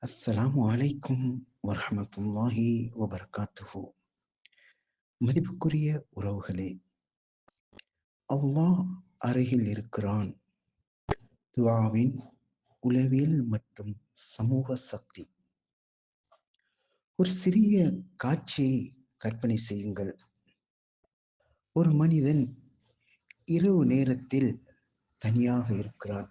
அஸ்ஸலாமு அலைக்கும் வரஹ்மத்துல்லாஹி வபரகாத்துஹு. மதிப்புக்குரிய உறவுகளே, அல்லாஹ் அருகில் இருக்கிறான். துஆவின் உளவியல் மற்றும் சமூக சக்தி. ஒரு சிறிய காட்சியை கற்பனை செய்யுங்கள். ஒரு மனிதன் இரவு நேரத்தில் தனியாக இருக்கிறான்.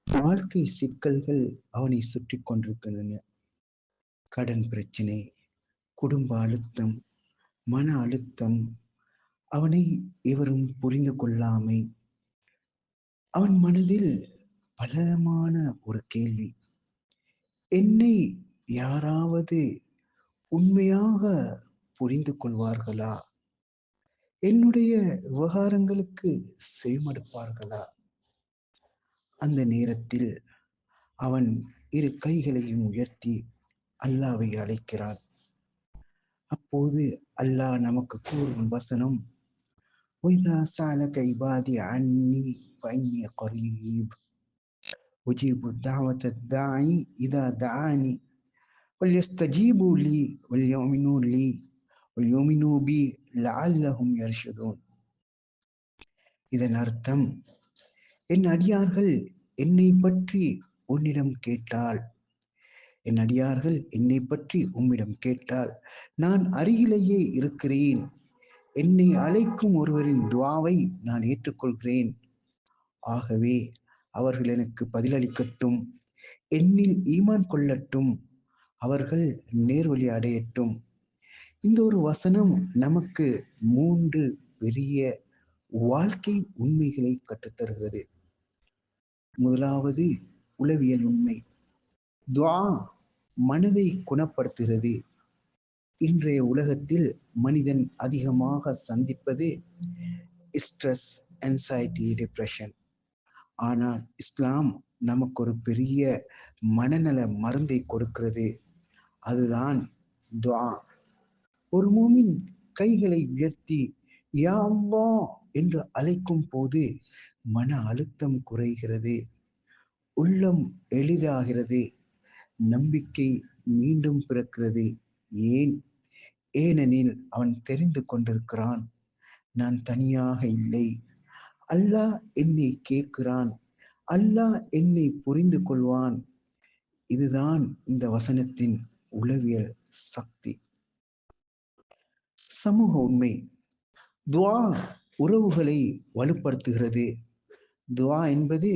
வாழ்க்கை சிக்கல்கள் அவனை சுற்றிக் கொண்டிருக்கின்றன. கடன் பிரச்சனை, குடும்ப அழுத்தம், மன அழுத்தம், அவனை எவரும் புரிந்து கொள்ளாமை. அவன் மனதில் பலமான ஒரு கேள்வி. என்னை யாராவது உண்மையாக புரிந்து கொள்வார்களா? என்னுடைய விவகாரங்களுக்கு செவிமடுப்பார்களா? அந்த நேரத்தில் அவன் இரு கைகளையும் உயர்த்தி அல்லாவை அழைக்கிறான். அப்போது அல்லாஹ் நமக்கு கூறும் வசனம், وَإِذَا سَأَلَكَ عِبَادِي عَنِّي فَإِنِّي قَرِيبٌ أُجِيبُ دَعْوَةَ الدَّاعِي إِذَا دَعَانِ وَلْيَسْتَجِيبُوا لِي وَلْيُؤْمِنُوا بِي لَعَلَّهُمْ يَرْشُدُونَ. இதன் அர்த்தம், என் அடியார்கள் என்னை பற்றி உன்னிடம் கேட்டால், என் அடியார்கள் என்னை பற்றி உம்மிடம் கேட்டால், நான் அருகிலேயே இருக்கிறேன். என்னை அழைக்கும் ஒருவரின் துஆவை நான் ஏற்றுக்கொள்கிறேன். ஆகவே அவர்கள் எனக்கு பதிலளிக்கட்டும், என்னில் ஈமான் கொள்ளட்டும், அவர்கள் நேர்வழி அடையட்டும். இந்த ஒரு வசனம் நமக்கு 3 பெரிய வாழ்க்கை உண்மைகளை கற்றுத்தருகிறது. முதலாவது உளவியல் உண்மை. துஆ மனதை குணப்படுத்துகிறது. இன்றைய உலகத்தில் மனிதன் அதிகமாக சந்திப்பது ஸ்ட்ரெஸ், ஆங்ஸைட்டி, டிப்ரெஷன். ஆனால் இஸ்லாம் நமக்கு ஒரு பெரிய மனநல மருந்தை கொடுக்கிறது. அதுதான் துஆ. ஒரு மூமின் கைகளை உயர்த்தி யா அல்லாஹ் என்று அழைக்கும் போது மன அழுத்தம் குறைகிறது, உள்ளம் எளிதாகிறது, நம்பிக்கை மீண்டும் பிறக்கிறது. ஏன்? ஏனெனில் அவன் தெரிந்து கொண்டிருக்கிறான், நான் தனியாக இல்லை. அல்லாஹ் என்னை கேட்கிறான், அல்லாஹ் என்னை புரிந்து கொள்வான். இதுதான் இந்த வசனத்தின் உளவியல் சக்தி. சமூக உண்மை. துஆ உறவுகளை வலுப்படுத்துகிறது. துஆ என்பது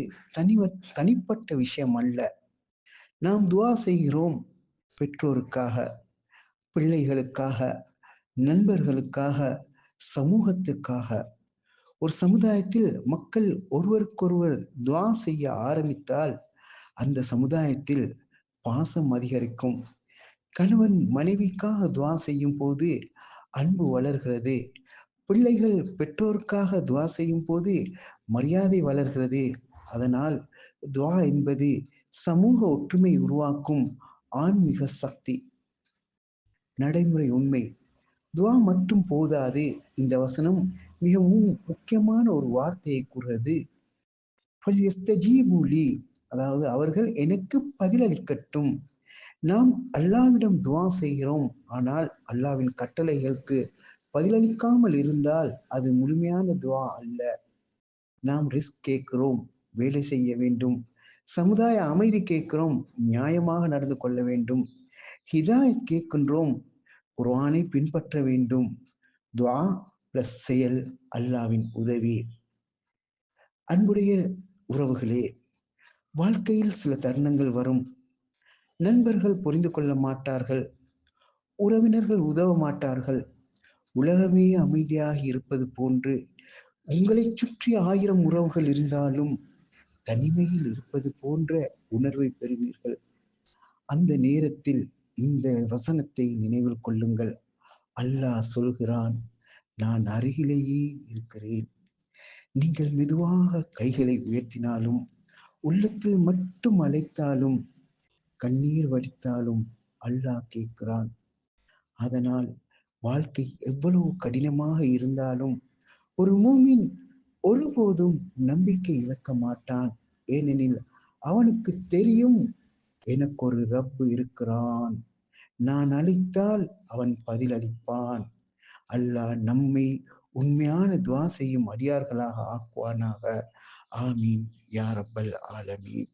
தனிப்பட்ட விஷயம் அல்ல. நாம் துஆ செய்கிறோம் பெற்றோருக்காக, பிள்ளைகளுக்காக, நண்பர்களுக்காக, சமூகத்துக்காக. ஒரு சமுதாயத்தில் மக்கள் ஒருவருக்கொருவர் துஆ செய்ய ஆரம்பித்தால் அந்த சமுதாயத்தில் பாசம் அதிகரிக்கும். கணவன் மனைவிக்காக துஆ செய்யும் போது அன்பு வளர்கிறது. பிள்ளைகள் பெற்றோருக்காக துஆ செய்யும் போது மரியாதை வளர்கிறது. அதனால் துஆ என்பது சமூக ஒற்றுமை உருவாக்கும் ஆன்மீக சக்தி. நடைமுறை உண்மை. துஆ மட்டும் போதாது. இந்த வசனம் மிகவும் முக்கியமான ஒரு வார்த்தையை கூறுகிறது. ஃபல்யஸ்தஜீபு லீ, அதாவது அவர்கள் எனக்கு பதிலளிக்கட்டும். நாம் அல்லாஹ்விடம் துஆ செய்கிறோம், ஆனால் அல்லாஹ்வின் கட்டளைகளுக்கு பதிலளிக்காமல் இருந்தால் அது முழுமையான துஆ அல்ல. நாம் ரிஸ்க் கேட்கிறோம், வேலை செய்ய வேண்டும். சமுதாய அமைதி கேட்கிறோம், நியாயமாக நடந்து கொள்ள வேண்டும். ஹிதாயத் கேட்கின்றோம், குர்ஆனை பின்பற்ற வேண்டும். துஆ பிளஸ் செயல், அல்லாஹ்வின் உதவி. அன்புடைய உறவுகளே, வாழ்க்கையில் சில தருணங்கள் வரும். நண்பர்கள் புரிந்து கொள்ள மாட்டார்கள், உறவினர்கள் உதவ மாட்டார்கள். உலகமே அமைதியாக இருப்பது போன்று உங்களைச் சுற்றி 1000 உறவுகள் இருந்தாலும் தனிமையில் இருப்பது போன்ற உணர்வை பெறுவீர்கள். அந்த நேரத்தில் இந்த வசனத்தை நினைவில் கொள்ளுங்கள். அல்லாஹ் சொல்கிறான், நான் அருகிலேயே இருக்கிறேன். நீங்கள் மெதுவாக கைகளை உயர்த்தினாலும், உள்ளத்தில் மட்டும் அழைத்தாலும், கண்ணீர் வடித்தாலும் அல்லாஹ் கேட்கிறான். அதனால் வாழ்க்கை எவ்வளவு கடினமாக இருந்தாலும் ஒரு மூமின் ஒருபோதும் நம்பிக்கை இழக்க மாட்டான். ஏனெனில் அவனுக்கு தெரியும், எனக்கு ஒரு ரப்பு இருக்கிறான். நான் அழைத்தால் அவன் பதிலளிப்பான். அல்லாஹ் நம்மை உண்மையான துவா செய்யும் அடியார்களாக ஆக்குவானாக. ஆமீன் யா ரப்பல் ஆலமீன்.